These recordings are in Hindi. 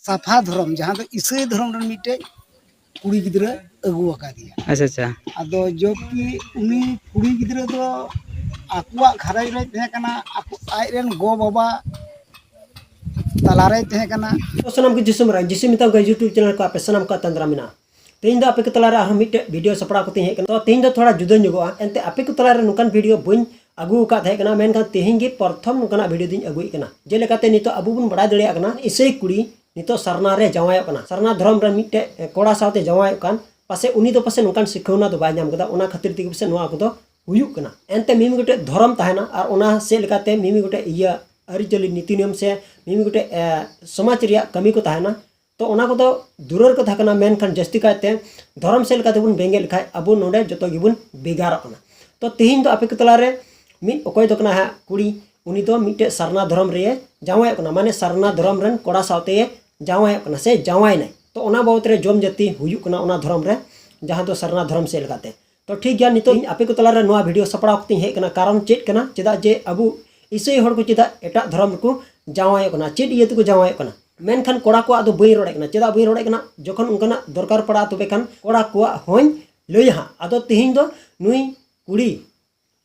साफा धर्म जहाँ तो ईसाई धर्म रन मिटे कुड़ी गिद्रा अगु अकादिया। अच्छा अच्छा आदो जो कि उनी कुड़ी गिद्रा दो आकुआ घराई रे तहे कना आकु आइरेन गो बाबा तलारे तहे कना। तो सनम के जिसम रा जिसम मिता के यूट्यूब चैनल का पे सनम का तंद्रा मिना तेज दो आपे के तलारे हम मिटे वीडियो सपड़ा को हे तो तेज दो थोड़ा जुदा जुगो एनते आपे के तलारे नुकान वीडियो बइन अगु का थे कना मेनखान तेहिं गे प्रथम नुकाना वीडियो दिन अगुई कना जे लेकाते नितो अबु बुन बड़ा दड़िया कना इसई कुड़ी नितो सरना रे जवाय कना सरना धर्म रे मिटे कोड़ा साथे जवाय कान पासे उनी दो पासे नुकान सिखौना दो बाय नाम कदा ओना खातिर तिग पासे नोआ को दो हुयुक कना एनते मिमी गोटे धर्म ताहेना और ओना से लेकाते मिमी गोटे इया अरिचली नीति नियम से मिमी गोटे समाज रिया कमी को ताहेना तो ओना को दो दूरर को थाकना मेनखान जस्ती काते धर्म से लेकाते बुन बेंगे लिखाय अबु नोडे जतो गिबुन बेगार कना तो तेहिं दो आपे के तलारे मिट अकोय दो कना हा कुड़ी उनी दो मिटे सरना धर्म रे जावाय कना माने सरना धर्म रन कोड़ा साथे जावाय कना से जावाय नै तो ओना बाबत रे जम जति हुयुक कना ओना धर्म रे जहां दो सरना धर्म से लगाते तो ठीक गया नितो आपे को तलारे नोआ वीडियो सपड़ा कते हे कना कारण चेत कना चेदा जे अबु ईसाई हड़ को चेदा एटा धर्म को जावाय कना चेत इये तो जावाय कना मेनखान कोड़ा को आदो बई रोड़े कना चेदा बई रोड़े कना जखन उनकना दरकार पड़ा तबे खान कोड़ा को होय लई हा आदो तेहिं दो नुई कुड़ी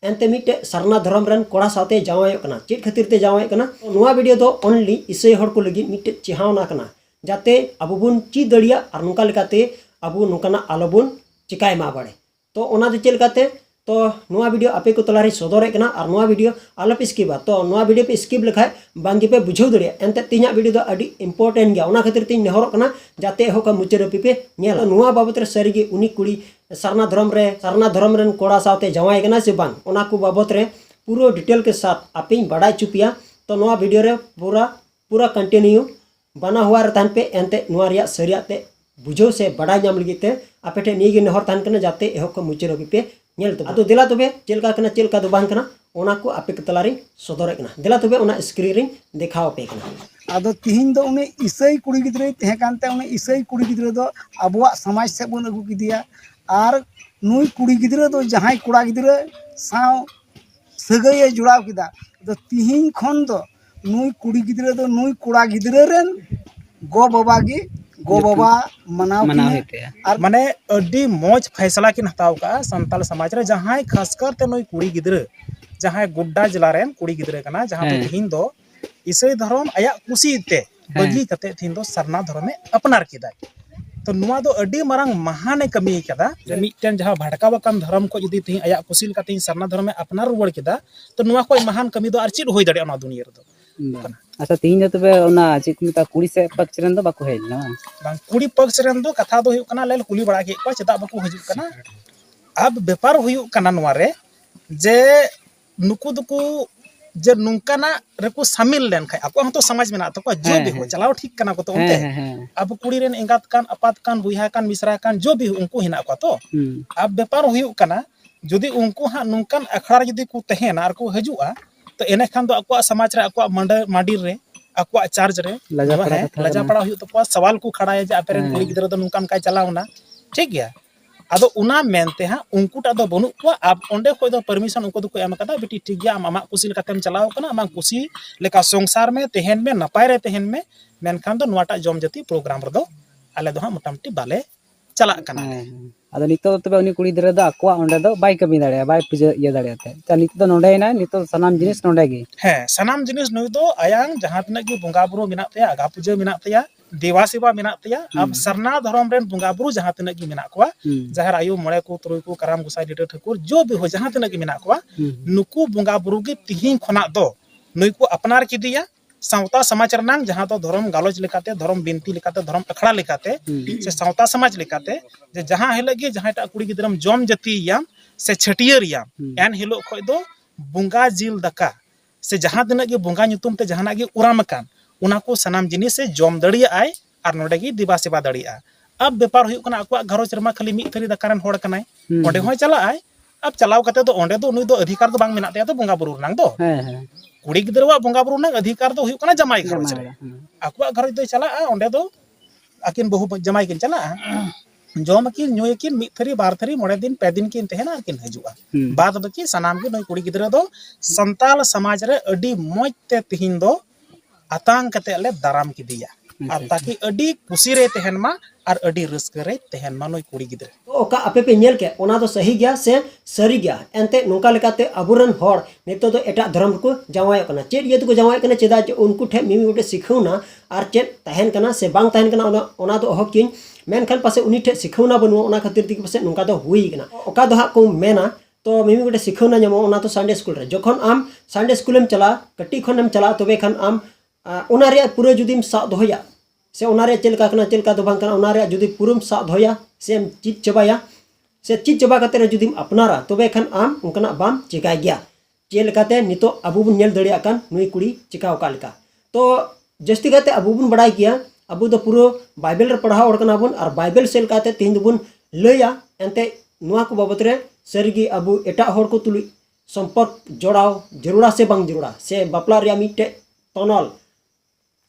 एनते मिटे सरना धर्म रन कोड़ा साथे जावाय कना चेत खातिर ते जावाय कना नोआ वीडियो दो ओनली ईसाई हड़ को लगी मिटे चिहावना कना जाते अबु बुन ची दड़िया और नुका लेकाते अबु नुकाना आलोबुन चिकाय मा बाड़े तो ओना दो चेल काते तो नोआ वीडियो आपे को तलारे सदरे कना और नोआ वीडियो आलोप स्किप तो नोआ वीडियो पे स्किप लेखाय बांगी पे बुझाव दड़िया एनते तिना वीडियो दो अडी इंपोर्टेंट गया ओना खातिर तिन नेहर कना जाते हो का मुचर पे नेल नोआ बाबत रे सरीगे उनी कुड़ी सरना धर्म रन कोड़ा साथे जवाय कना से बांग ओना को बाबत रे पूरा डिटेल के साथ आपे बड़ा चुपिया तो नोआ वीडियो रे पूरा कंटिन्यू बना हुआ रहता पे एनते नोआ रिया सरिया ते बुझो से बड़ा नाम लगिते आपे ठे नी गे नेहर तान कना जाते एहो को मुचर पे नेल तो आदो दिला तबे चेलका कना चेलका दो बांग कना ओना को आपे के तलारी सदरे कना दिला तबे ओना स्क्रीन रे देखाव पे कना आदो तिहिन दो उनी ईसाई कुड़ी गिद्रे तहे कानते उनी ईसाई कुड़ी गिद्रे दो अबुआ समाज से बन अगु किदिया और नुई कुड़ी गिद्रे दो जहां कुड़ा गिद्रे साव सगई जुड़ाव किदा दो तिहिन खन दो नुई कुड़ी गिद्रे दो नुई कुड़ा गिद्रे रेन गो बाबा मनाव और माने अड्डी मौज फैसला किन हताव का संताल समाज रे जहां खासकर ते नई कुड़ी गिद्रे जहां गुड्डा जिला रेन कुड़ी गिद्रे कना जहां तो थिन दो ईसाई धर्म आया कुसी ते बगी कते थिन दो सरना धर्म में अपनार किदा तो नुआ दो अड्डी मारंग महाने कमी कदा मिटन जहां भड़का बकन धर्म को जदी थिन आया कुसिल कते सरना धर्म में अपनार रुवड़ किदा तो नुआ को महान कमी दो आर चिद होई दड़े ओना दुनिया रे दो अच्छा तीन तबे ओना चिक मिता कुड़ी से पक्ष रन दो बाको हेजना बांग कुड़ी पक्ष रन दो कथा दो हुई कना लेल कुली बड़ा के को चेदा बाको हजू कना अब व्यापार हुई कना नुआ रे जे नुकु दुकु जे नुंकाना रेको शामिल लेन खाय आपको हम तो समाज में ना तो जो भी हो चलाओ ठीक कना को तो उनते अब कुड़ी रेन एंगात कान अपात कान बुइहा कान मिश्रा कान जो भी उनको हिना को तो अब व्यापार हुई कना जदी उनको हा नुंकान अखड़ा जदी को तहेना और को हजुआ तो एने खान दो अको समाज रे अको मांडीर रे अको चार्ज रे लजा पड़ा हुई तो सवाल को खड़ाया जे आपेरन कुड़ी गिद्रा दो नुकान काय चलावना ठीक गया आदो उना मेनते हा उनको टा दो बनु को अब ओंडे कोई दो परमिशन उनको दो को एम कदा बेटी ठीक गया आमा कुसी लेकातेम चलाव कना आमा कुसी लेका संसार में तेहन में नपाय रे तेहन में मेनखान दो नोटा जम जति प्रोग्राम रे दो आले दो हा मोटामटी बाले चला कना अदो नितो तबे उनी कुड़ी गिद्रा दो अकोआ ओंडे दो बाय कमी दाड़े बाय पूजा ये दाड़ेते त नितो नोंडे ना नितो सनाम जिनिस नोंडे गे है सनाम जिनिस नुई दो आयांग जहां तने की बंगा बुरो मिना तया आगा पूजा मिना तया देवा सेवा मिना तया अब सरना धर्म रेन बंगा बुरो जहां तने की मिना कोआ जहर आयु मळे को तुरुई को कराम गुसाई डिटर ठाकुर जो भी हो जहां तने की मिना कोआ नुकु बंगा बुरो की तिहिं खना दो नुई को अपनार किदिया सावता समाज रनांग जहां तो धर्म गालोज लेकाते धर्म बिनती लेकाते धर्म अखड़ा लेकाते से सावता समाज लेकाते जे जहां हेलगी जहां टा कुड़ी गिद्रम जम जति याम से छटियर याम एन हिलो खय दो बुंगा जिल दका से जहां तने की बुंगा nyutum ते जहाना की उराम कान उना को सनाम जिनिस से जम दड़िया आय और नोडे की दिबा सेवा दड़िया अब व्यापार हुई कना अको घरोज रमा खाली मी थरी दकारन होड़ कनाय ओंडे होय चला आय अब चलाव कते दो ओंडे दो नुई दो अधिकार दो बांग मिना ते तो बुंगा बुरु रनांग दो कुड़ी गिद्रवा बंगा बुरु नंग अधिकार दो हुई कना जमाई घरोज रे अको घरोज दो चला ओंडे दो अकिन बहु जमाई किन चला जम किन नुई किन मी थरी बार थरी मोड़े दिन पे दिन किन तहेना किन हजुआ बाद बकी सनाम के नई कुड़ी गिद्रा दो संताल समाज रे अडी मोज ते तिहिन दो आतांग कते ले दाराम किदिया और ताकि अडी खुशी रे तहन मा और अडी रस्क रे तहन मा नोई कुड़ी गिद्रे तो ओका आपे पे नेल के ओना दो सही गया से सरी गया एंते नोका लेकाते अबुरन होर नितो दो एटा धर्म को जावाय कना चेद ये को जावाय कना चेदा जे उनको ठे मिमी गोटे सिखौना और चेद तहन कना से बांग तहन कना ओना दो हकिन मेनखान पासे उनी ठे सिखौना बनु ओना खातिर दिक पासे नोका दो हुई कना ओका दो हा को मेना तो मिमी गोटे सिखौना जमो ओना तो संडे स्कूल रे जखन आम संडे स्कूलम चला कट्टी खनम चला तबे खान आम ओना रे पूरा जुदीम सा दोया से ओना रे चेलका कना चेलका दो बांग कना ओना रे जुदी पूरम सा दोया से चीज चबाया से चीज चबा कते जुदीम अपनारा तबे खान आम उनकना बाम चिकाय गया चेलकाते नितो अबु बुन नेल दड़िया कान नुई कुड़ी चिकाव का लेका तो जस्ती काते अबु बुन बड़ाय किया अबु दो पूरो बाइबल रे पढ़ाव ओड़कना बुन और बाइबल सेल काते तीन बुन लया एंते नुआ को बाबत रे सरगी अबु एटा होर को तुली संपर्क जोड़ाव जरूरा से बांग जरूरा से बापला रे मिटे तनल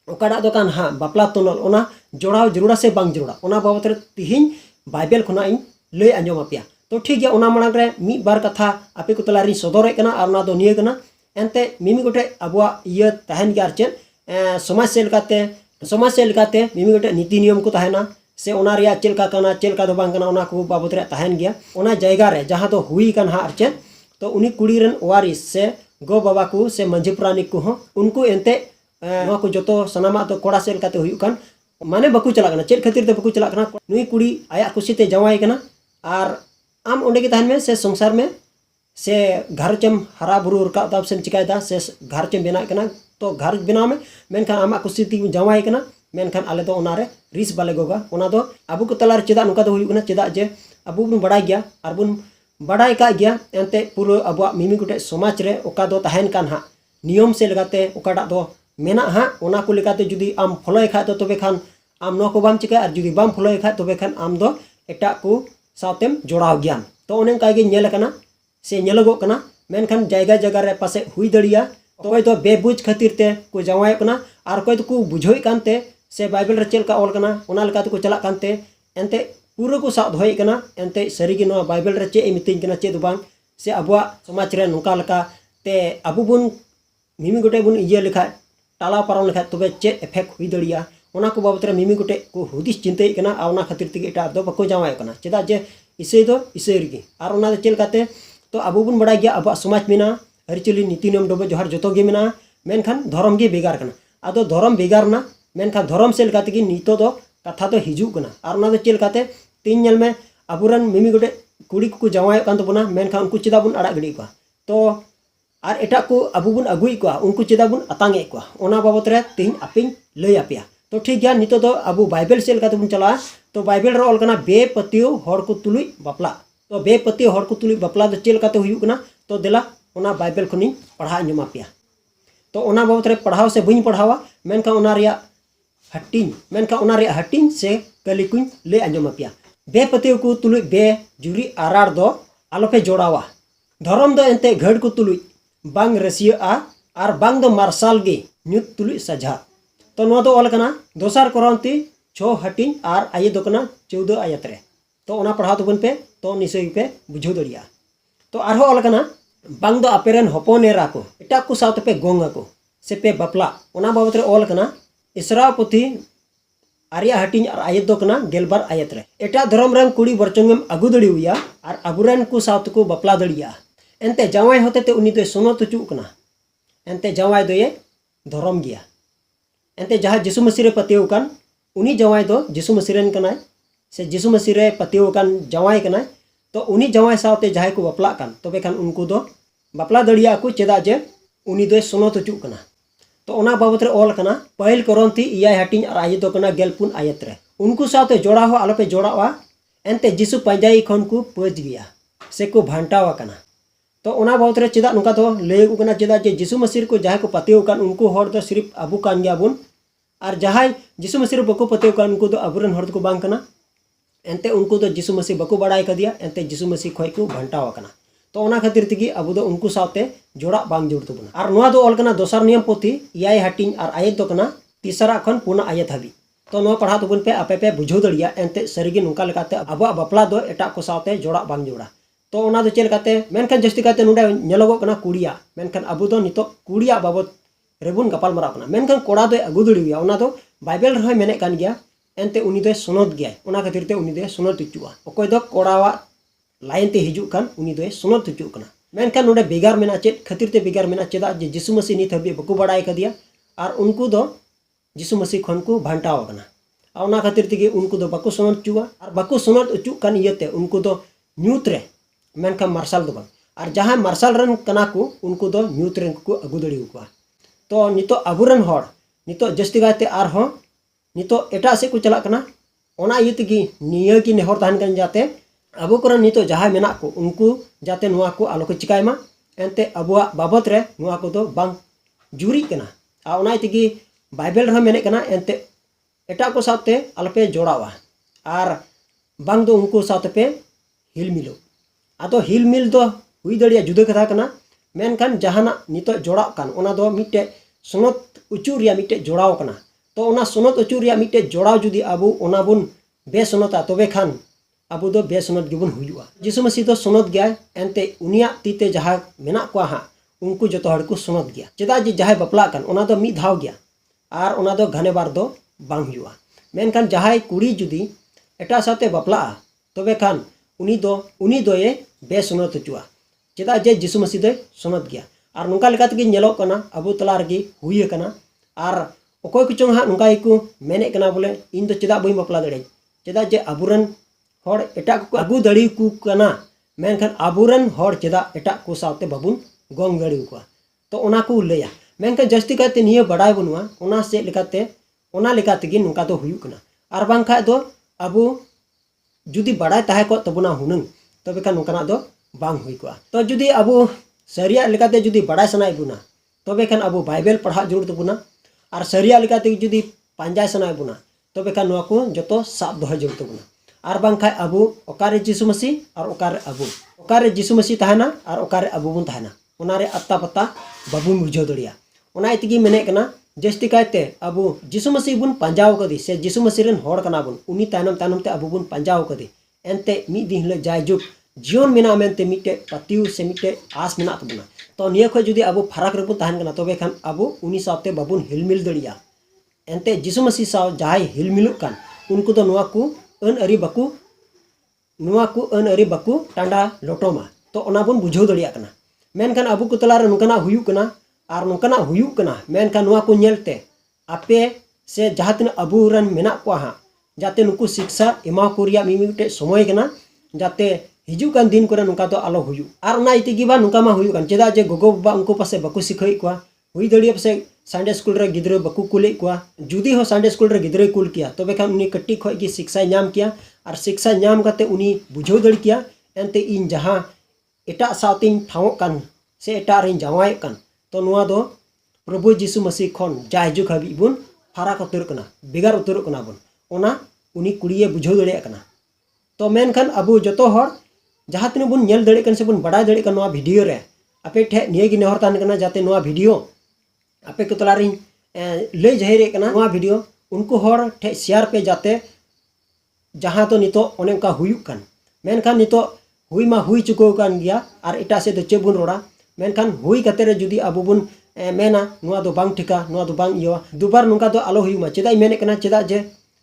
ओकाडा दोकान हाँ बापला तनल ओना जोड़ाव जरूरा से बांग जरूरा ओना बाबत रे तिहिन बाइबल खुना इन लय आंजम आपिया तो ठीक गया ओना मांग रे मी बार कथा आपे को तलारी सदरे कना और ओना दो निये कना एंते मिमी गोटे अबुआ इय तहन गया चे समाज से लेकाते मिमी गोटे नीति नियम को तहना से ओना रिया चेलका कना चेलका दो बांग कना ओना को बाबत रे तहन गया ओना जायगा रे जहां तो हुई कन हा चे तो उनी कुड़ी रन वारिस से गो बाबा को से मंझी प्राणिक को उनको एंते को जो सनामा तो कोड़ा सेल काते हुई कान माने बकू चला कना चेल खातिर ते बकू चला कना नुई कुड़ी आया खुशी ते जवाई कना और आम ओंडे के तहन में से संसार में से घर चम हरा बुरु रका तब से चिकायदा से घर चम बना कना तो घर बनाव में मेनखान आमा खुशी ती जवाई कना मेनखान आले तो ओना रे रिस बाले गोगा ओना दो अबु को तलार चेदा नुका दो हुई कना चेदा जे अबु बुन बड़ाय गया और बुन बड़ाय का गया एंते पूरा अब मिमी गोटे समाज रे ओका दो तहन कान हा नियम से लगाते ओकाडा दो मेना हाँ ओना को लेकाते जुदी आम फॉलोय खा तो तबे खान आम नो को बाम चिका और जुदी बाम फॉलोय खा तबे खान आम दो एटा को सातेम जोड़ाव ज्ञान तो ओने का गे नेल कना से नेलगो कना मेनखान जायगा जगह रे पासे हुई दड़िया तो कोई तो बेबुझ खातिर ते को जवाय कना और कोई तो को बुझोय कानते से बाइबल रे चेल का ऑल कना ओना लेकाते को चला कानते एंते पूरा को साथ होय कना एंते सरीगी नो बाइबल रे चे मितिंग कना चे दो बांग से अबुआ समाज रे नुका लका ते अबु बुन मिमी गोटे बुन इये लिखा टाला पारम लेखा तबे चे इफेक्ट हुई दड़िया ओना को बाबत रे मिमी गोटे को हुदिस चिंतय कना आ ओना खातिर तिगे एटा दो बको जावाय कना चेदा जे इसे दो इसे रगी और ओना चेल काते तो अबु बुन बड़ाय गया अब समाज मेना हरिचली नीति नियम डबे जोहर जतो गे मेना मेनखान धर्म गे बेगार कना आदो धर्म बेगार ना मेनखान धर्म सेल काते गे नितो दो कथा तो हिजू कना और ओना चेल काते तीन नेल में अबुरन मिमी गोटे कुड़ी को जावाय कान तबना मेनखान उनको चेदा बुन अड़ा गड़ी को तो और एटा को अबु बुन अगुई को उनको चेदा बुन अतांगे को ओना बाबत रे तीन अपिन लय आपिया तो ठीक गया नितो दो अबु बाइबल सेल काते बुन चला तो बाइबल रे ऑल कना बेपतियो हर को तुलुई बापला तो बेपतियो हर को तुलुई बापला दो चेल काते हुई कना तो देला ओना बाइबल खनि पढ़ा अंजमा पिया तो ओना बाबत रे पढ़ाव से बइन पढ़ावा मेनका ओना रिया हटिंग से कली कुन ले अंजमा पिया बेपतियो को तुलुई बे जुरी आरार दो आलोपे जोड़ावा धर्म दो एंते घड़ को तुलुई बांग रसिया और बांग दो मार्शल गे न्यूत तुलुई सजा तो नो दो ऑल कना दोसार करंती 6 हटिंग और आये दो कना 14 आयत रे तो ओना पढ़ाव तबन पे तो निसय पे बुझो दड़िया तो आरो ऑल कना बांग दो अपेरन हपनेरा को एटा को साथ पे गोंगा को से पे बपला ओना बाबत रे ऑल कना इसरा पुथी आरिया हटिंग और आयत दो कना गेलबार आयत रे एटा धर्म रंग कुड़ी बरचंगम अगु दड़ी हुआ और अबुरन को साथ को बपला दड़िया एंते जावाय होते ते उनी दो सोनो तुचु कना एंते जावाय दो ये धर्म गया एंते जहाँ जिसु मसीह रे पतियो कान उनी जावाय दो जिसु मसीह रेन कनाय से जिसु मसीह रे पतियो कान जावाय कनाय तो उनी जावाय सावते जहाय को बपला कान तबे खान उनको दो बपला दड़िया को चेदा जे उनी दो सोनो तुचु कना तो ओना बाबत रे ऑल कना पहल करंती इयाय हटिंग और आयत दो कना गेलपुन आयत रे उनको सावते जोड़ा हो आलोपे जोड़ावा एंते जिसु पंजाई खन को पज गया से को भांटावा कना तो ओना बाबत रे चेदा नुका तो लय को कना चेदा जे जिसु मसीह को जहाय को पतियो कान उनको हर दो सिर्फ अबु कान गया बुन और जहाय जिसु मसीह बको पतियो कान उनको तो अबुरन हर को बांग कना एंते उनको तो जिसु मसीह बको बड़ाय कर दिया एंते जिसु मसीह खय को भांटावा कना तो ओना खातिर तिगी अबु दो उनको साथे जोड़ा बांग जोड़ तबना और नोआ दो ऑल कना दोसर नियम पोथी इयाय हटिंग और आयत दो कना तीसरा खन पुना आयत हबी तो नो पढ़ा तबन पे आपे पे बुझो दड़िया एंते सरीगी नुका लेकाते अबुआ बपला दो एटा को साथे जोड़ा बांग जोड़ा तो ओना दो चेल काते मेनखान जस्ती काते नुडे नेलोगो कना कुड़िया मेनखान अबु दो नितो कुड़िया बाबत रेबुन गपाल मरा कना मेनखान कोड़ा दो अगु दड़िया ओना दो बाइबल रहा मेने कान गया एनते उनी दो सुनत गया ओना खातिर ते उनी दो सुनत उचुआ अकोय दो कोड़ावा लाइन ते हिजू कान उनी दो सुनत उचु कना मेनखान नोडे बेगार मेना चेत खातिर ते बेगार मेना चेदा जे यीशु मसीह नित हबी बको बड़ाय कदिया और उनको दो यीशु मसीह खन को भांटाव कना ओना खातिर तेगे उनको दो बको सुनत उचुआ और बको सुनत उचु कान इयते उनको दो न्यूत रे मेनखान मार्शल दो और जहां मार्शल रन कना को उनको दो न्यूत रे को अगु दड़ी को तो नितो अबुरन हर नितो जस्ती गाते आर हो नितो एटा से को चला कना ओना इयतेगी निया की नेहर ताहन कन जाते अबो करन नितो जहां मेना को उनको जाते नुआ को आलो को चिकायमा एनते अबुआ बाबत रे नुआ को दो बांग जुरी कना आ ओना इयतेगी बाइबल रहा मेने कना एनते एटा को साथे अलपे जोड़ावा और बांग दो उनको साथे पे हिल मिलो आदो हिल मिल दो हुई दड़िया जुदा कथा कना मेनखान जहाना नितो जोड़ाव कान ओना दो मिटे सुनत उचु रिया मिटे जोड़ाव कना तो ओना सुनत उचु रिया मिटे जोड़ाव जुदी अबु ओना बुन बेसुनता तबे खान अबु दो बेसुनत गिबुन हुयुआ यीशु मसीह दो सुनत गया एनते उनिया तीते जहा मेना को हा उनको जतो हड़ को सुनत गया चेदा जे जहाय बपला कान ओना दो मी धाव गया और ओना दो घने बार दो बांग हुयुआ मेनखान जहाय कुड़ी जुदी एटा साथे बपला तबे खान उनी दो ये बेसुनत उचुआ चेदा जे यीशु मसीह दो सुनत गया और नुका लेकात गे नेलो कना अबु तला रगे हुई कना और ओकोय कुचों हा नुका इकु मेने कना बोले इन दो चेदा बई बपला दड़े चेदा जे अबुरन हर एटा को अगु दड़ी को कना मेनखान अबुरन हर चेदा एटा को साथे बाबुन गोंग दड़ी को तो ओना को लैया मेनखान जस्ती काते निया बड़ाय बनुआ ओना से लेकाते ओना लेकाते गे नुका दो हुयु कना और बांग खा दो अबु जुदी बड़ाय ताहे को तबुना हुनंग तबे खान नुकाना दो बांग हुई को तो जुदी अबु सरिया लेकाते जुदी बड़ाय सनाय बुना तबे खान अबु बाइबल पढ़ा जरूर तबुना और सरिया लेकाते जुदी पांजाय सनाय बुना तबे खान नुआ को जतो साब दोह जरूर तबुना और बांग खाय अबु ओकारे यीशु मसीह और ओकारे अबु ओकारे यीशु मसीह ताहना और ओकारे अबु बुन ताहना ओनारे अत्ता पत्ता बाबु बुझो दड़िया ओना इतगी मेने कना जस्ती कायते अबु यीशु मसीह बुन पंजाव कदी से यीशु मसीह रन होड़ कना बुन उनी तायनम तायनम ते अबु बुन पंजाव कदी एनते मी दिन ले जायजुग जीवन मेना मेनते मिटे पतिउ से मिटे आस मेना तबुना तो निया खो जुदी अबु फरक रबु ताहन कना तबे खान अबु उनी साथे बाबुन हिलमिल दड़िया एनते यीशु मसीह साव जहाय हिलमिलुक कान उनको तो नुआ को अन अरी बाकू टांडा लोटोमा तो ओना बुन बुझो दड़िया कना मेनखान अबु को तलारे नुकाना हुयु कना और नुकाना हुयु कना मेनखान नुआ को नेलते आपे से जहां तिन अबु रन मेना को हा जाते नुकु शिक्षा एमा कोरिया मिमिटे समय कना जाते हिजु कान दिन करे नुका तो आलो हुयु और ओना इतिगी बा नुका मा हुयु कान चेदा जे गोगो बा उनको पासे बाकू सिखई को हुई दड़िया पासे संडे स्कूल रे गिद्रे बाकू कुले को जुदी हो संडे स्कूल रे गिद्रे कुल किया तबे खान उनी कट्टी खय की शिक्षा नाम किया और शिक्षा नाम काते उनी बुझो दड़ किया एनते इन जहां एटा सातिन ठाव कान से एटा रे जावाय कान तो नुआ दो प्रभु यीशु मसीह खन जायजु हबी बुन फराक उतर कना बेगार उतर कना बुन ओना उनी कुड़िए बुझो दड़िया कना तो मेनखान अबु जतो हर जहां तिन बुन नेल दड़े कन से बुन बड़ा दड़े कन नुआ वीडियो रे आपे ठे निये गी नेहर तान कना जाते नुआ वीडियो आपे को तलारी ले जहेरे कना नुआ वीडियो उनको हर ठे शेयर पे जाते जहां तो नितो ओने का हुयुक कान मेनखान नितो हुई मा हुई चुको कान गया और एटा से तो चेबुन रोड़ा मेनखान हुई कते रे जुदी अबु बुन मेना नुआ दो बांग ठिका नुआ दो बांग इयो दुबार नुका दो आलो हुयुमा चेदा मेने कना चेदा जे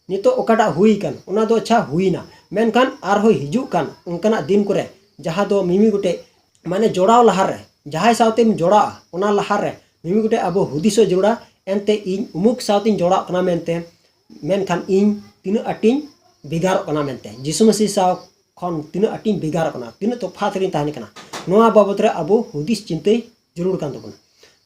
नितो ओकाटा हुई कान ओना दो अच्छा हुईना मेनखान आर हो हिजु कान उनकना दिन करे जहां दो मिमी गुटे माने जोड़ाव लहार रे जहां सावतेम जोड़ा ओना लहार रे मिमी गुटे अबो हुदिसो जोड़ा एनते इन उमुक सावतिन जोड़ा कना मेनते मेनखान इन तीन अटिन बिगार कना मेनते यीशु मसीह साव खन तीन अटिन बिगार कना तीन तो फातरिन ताहने कना नोआ बाबत रे अबो हुदिस चिंते जरूर कान तबन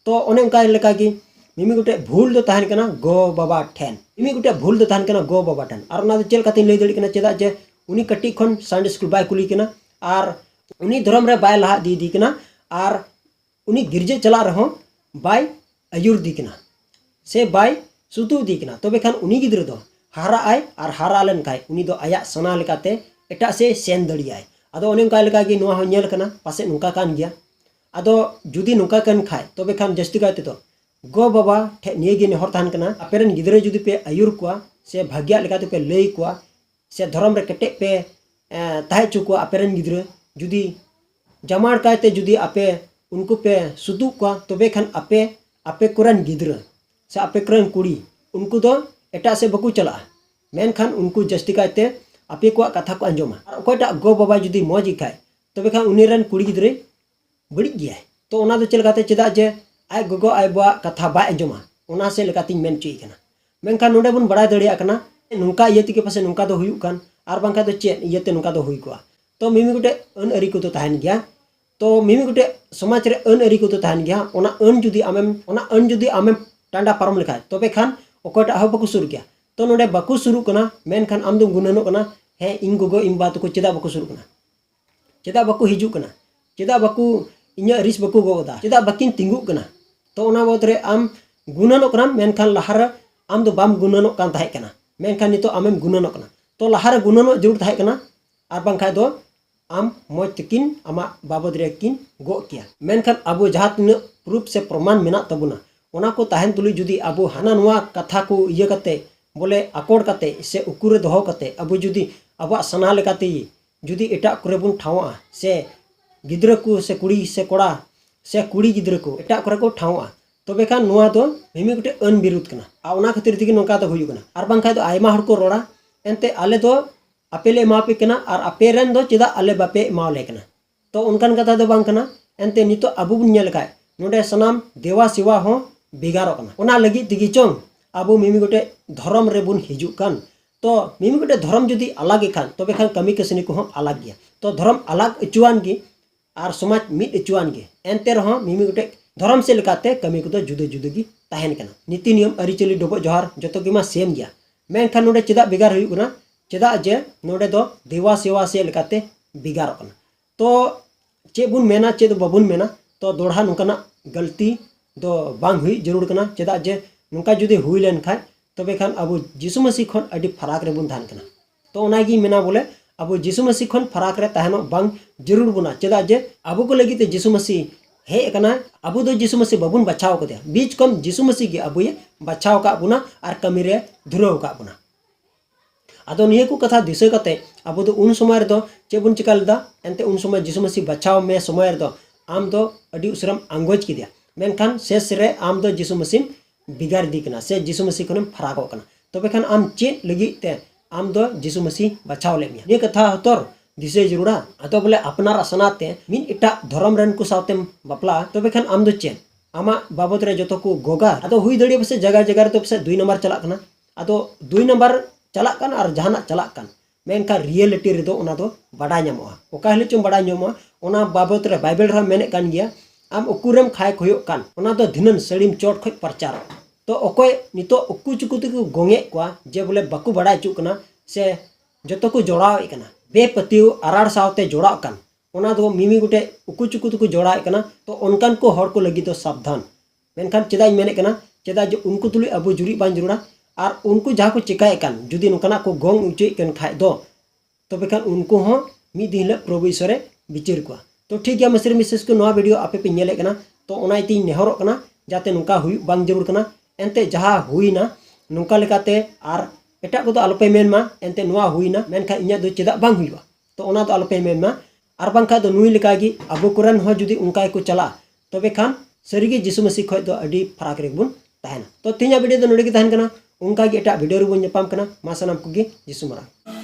तो ओने उनका लेका कि मिमी गुटे भूल दो ताहने कना गो बाबा ठेन मिमी गुटे भूल दो ताहने कना गो बाबा ठेन और ओना दो चेल कातिन लई दड़ी कना चेदा जे उनी कट्टी खन संडे स्कूल बाय कुली कना और उनी धर्म रे बाय लहा दी कना और उनी गिरजे चला रहो बाय अयुर दी कना से बाय सुतु दी कना तबे खान उनी गिद्र दो हारा आय और हारा लेन काय उनी दो आया सना लेकाते एटा से सेन दड़ियाय आदो ओने उनका लेका कि नुआ हो नेल कना पासे नुका कान गया आदो जुदी नुका कान खाय तबे खान जस्ती कायते तो गो बाबा ठे निये गे नेहर ताहन कना आपेरन गिद्रे जुदी पे अयुर कुआ से भाग्या लेकाते पे लई कुआ से धर्म रे कटे पे ताहे चुकुआ आपेरन गिद्रे जुदी जमाड़ कायते जुदी आपे उनको पे सुदु कुआ तबे खान आपे कोरन गिद्रे से आपे कोरन कुड़ी उनको दो एटा से बकू चला मेनखान उनको जस्ती कायते आपे को कथा को अंजोमा और अकोटा गो बाबा जुदी मौज इखाय तबे खान उनीरन कुड़ी गिद्रे बड़ी गया तो ओना दो चलकाते चेदा जे आय गोगो आय बुआ कथा बाय अंजोमा ओना से लेकाती मेन चुई कना मेनखान नोडे बुन बड़ा दड़िया कना नुका इयति के पासे नुका दो हुयु कान आर बांका दो चेत इयते नुका दो हुई कोआ तो मिमी गुटे अन अरी को तो तहन गया तो मिमी गुटे समाज रे अन अरी को तो तहन गया ओना अन जुदी आमेम टांडा पारम लेखा तबे खान ओकोटा ह बकु सुरु गया तो नोडे बकु सुरु कना मेनखान आम दो गुननो कना हे इन गोगो इन बात को चेदा बकु सुरु कना चेदा बकु हिजु कना चेदा बकु इnya रिस बकु गोदा चेदा बकिन तिंगु कना तो ओना बोतरे आम गुननो कना मेनखान लहार आम दो बाम गुननो कान ताहे कना मेनखान नितो आमेम गुननो कना तो लहार गुननो जरूर ताहे कना आर बांखाय दो आम मौज तकिन आमा बाबद रे किन गो किया मेनखान अबो जहां तिना प्रूफ से प्रमाण मेना तबुना ओना को ताहेन तुली जुदी अबो हाना नुआ कथा को इया कते बोले आकोड़ कते से उकुरे दोहो कते अबो जुदी अबा सना लेकाते जुदी एटा करे बुन ठावा से गिद्र को से कोड़ा से कुड़ी गिद्र को एटा करे को ठावा तबे खान नुआ दो मिमी गुटे अन बिरुद्ध कना आ ओना खातिर दिगी नोका तो हुयु कना आर बांखाय दो आयमा हड़ को रोड़ा एनते आले दो अपेले मापे कना और अपेरेन दो चेदा आले बापे मावले कना तो उनकान कथा दो बांग कना एनते नितो अबु बुन नेल खाय नोडे सनाम देवा सिवा हो बिगारो कना ओना लगी दिगी चोंग अबु मिमी गुटे धर्म रे बुन हिजु कान तो मिमी गुटे धर्म जुदी अलग खान तबे खान कमी कसनी को अलग गया तो धर्म अलग अचुआन गी और समाज मिद अचुआन गी एनते रहो मिमी गुटे धर्म से लेकाते कमी को जुदे जुदे गी ताहेन कना नीति नियम अरिचली डोबो जोहार जतो गिमा सेम गया मेनखान नोडे चेदा बिगार हुयु कना चेदा जे नोडे दो देवा सेवा से लेकाते बिगारो कना तो चे बुन मेना चे दो बबुन मेना तो दोढ़ा नुकाना गलती दो बांग हुई जरूर कना चेदा जे नुका जुदे हुई लेन खाय तबे खान अब जीसु मसीह खन अडी फराक रे बुन थान कना तो ओनागी मेना बोले अब जीसु मसीह खन फराक रे ताहेनो बांग जरूर बुना चेदा जे अब को लगी ते जीसु मसीह हे कना अब दो जीसु मसीह बबुन बचाव कदे बीच कम जीसु मसीह गे अब ये बचाव का बुना और कमी रे धुरव का बुना आदो निये को कथा दिसे कते अब दो उन समय रे दो चे बुन चिका लेदा एनते उन समय जीसु मसीह बचाव में समय रे दो आम दो अडी उसरम अंगोज किदिया मेनखान शेष रे आम दो जीसु मसीह बिगाड़ दी कना से जीसु मसीह खनम फरागो कना तबे खान आम चेत लगी ते आम दो जीसु मसीह बचाव ले मिया ये कथा हतोर दिसे जरूरा आदो बोले अपनार असनाते मिन इटा धर्म रन को सावते बापला तबे खान आम दो चेन आमा बाबत रे जतो को गोगा आदो हुई दड़ी बसे जगह जगह रे तो बसे 2 नंबर चला कना आदो 2 नंबर चला कन और जहाना चला कन मेनका रियलिटी रे दो ओना दो बड़ा न्यामोआ ओका हले चुम बड़ा न्यामोआ ओना बाबत रे बाइबल रे मेने कान गया आम उकुरेम खाय खोयो कान ओना दो धिनन सड़ीम चोट खय प्रचार तो ओकोय नितो उकु चुकु को गोंगे कोआ जे बोले बाकु बड़ा चु कना से जतो को जोड़ाव कना बेपतिव आराड़ सावते जोड़ाव कान ओना दो मिमी गुटे उकु चुकु को जोड़ाव कना तो उनकान को हर को लगी तो सावधान मेनखान चेदा मेने कना चेदा जो उनको तुली अबु जुरी बान जरूरा और उनको जहाँ को चिकाय कान जुदी नोकना को गोंग उचुई कन खाय दो तबे खान उनको हो मी दिन प्रभु ईश्वरे बिचार को तो ठीक गया मिस्र मिसेस को नवा वीडियो आपे पे नेले कना तो ओनाइती नेहरो कना जाते नुका हुई बांग जरूर कना एनते जहाँ हुई ना नुका लेकाते आर एटा को तो आलोपे मेनमा एनते नुआ हुई ना मेनखा इnya दो चेदा बांग हुईवा तो ओना तो आलोपे मेनमा आर बांखा दो नुई लेकागी अबो कुरान हो जुदी उनका को चला तबे खान सरीगे जीसु मसीह खय दो अडी फराक रे बुन ताहेना तो तिnya वीडियो दो नोडे के ताहेन कना उनका गे एटा वीडियो रे बुन नेपाम कना मा सनाम कुगी जीसु मरा